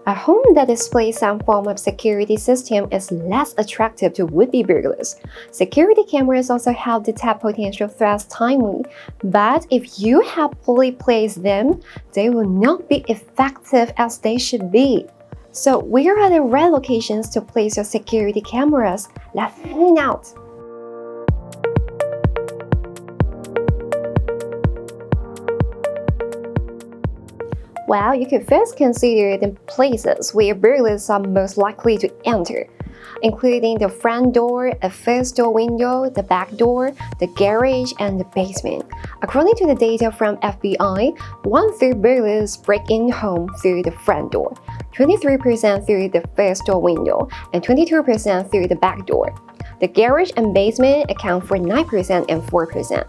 A home that displays some form of security system is less attractive to would-be burglars. Security cameras also help detect potential threats timely, but if you have poorly placed them, they will not be effective as they should be. So where are the right locations to place your security cameras? Let's find out. Well, you could first consider the places where burglars are most likely to enter, including the front door, a first door window, the back door, the garage, and the basement. According to the data from FBI, 1/3 burglars break in home through the front door, 23% through the first door window, and 22% through the back door. The garage and basement account for 9% and 4%.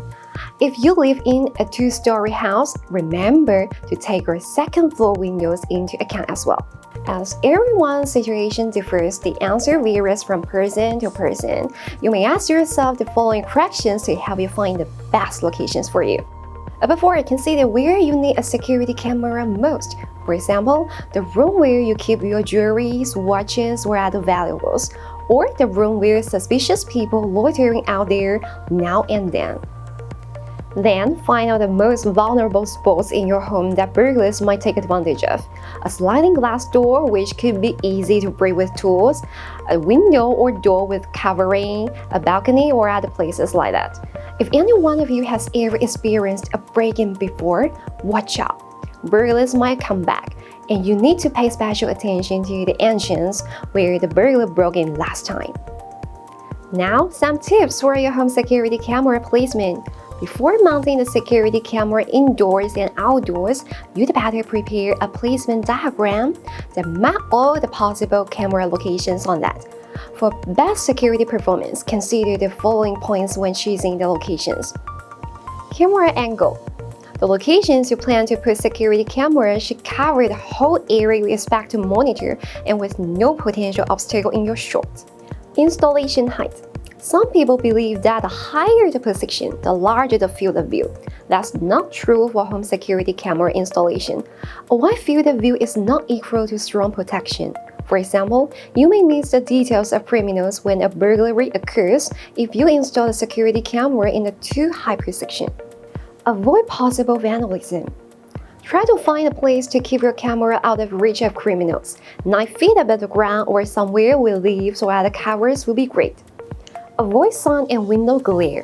If you live in a 2-story house, remember to take your second-floor windows into account as well. As everyone's situation differs, the answer varies from person to person. You may ask yourself the following questions to help you find the best locations for you. Before, consider where you need a security camera most. For example, the room where you keep your jewelry, watches, or other valuables, or the room where suspicious people loitering out there now and then. Then, find out the most vulnerable spots in your home that burglars might take advantage of. A sliding glass door, which could be easy to break with tools, a window or door with covering, a balcony, or other places like that. If any one of you has ever experienced a break-in before, watch out. Burglars might come back, and you need to pay special attention to the entrance where the burglar broke in last time. Now, some tips for your home security camera placement. Before mounting the security camera indoors and outdoors, you'd better prepare a placement diagram that map all the possible camera locations on that. For best security performance, consider the following points when choosing the locations. Camera angle. The locations you plan to put security cameras should cover the whole area you expect to monitor and with no potential obstacle in your shot. Installation height. Some people believe that the higher the position, the larger the field of view. That's not true for home security camera installation. A wide field of view is not equal to strong protection. For example, you may miss the details of criminals when a burglary occurs if you install a security camera in a too high position. Avoid possible vandalism. Try to find a place to keep your camera out of reach of criminals. 9 feet above the ground or somewhere with leaves or other covers will be great. Avoid sun and window glare.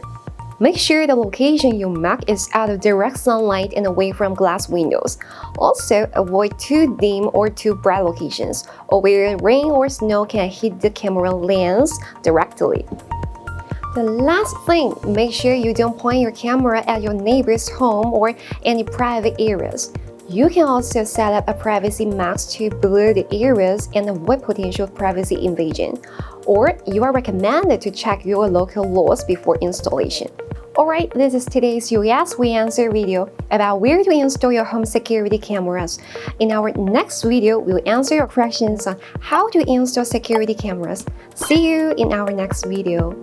Make sure the location you mark is out of direct sunlight and away from glass windows. Also, avoid too dim or too bright locations, or where rain or snow can hit the camera lens directly. The last thing, make sure you don't point your camera at your neighbor's home or any private areas. You can also set up a privacy mask to blur the areas and avoid potential privacy invasion. Or you are recommended to check your local laws before installation. Alright, this is today's You Ask We Answer video about where to install your home security cameras. In our next video, we'll answer your questions on how to install security cameras. See you in our next video.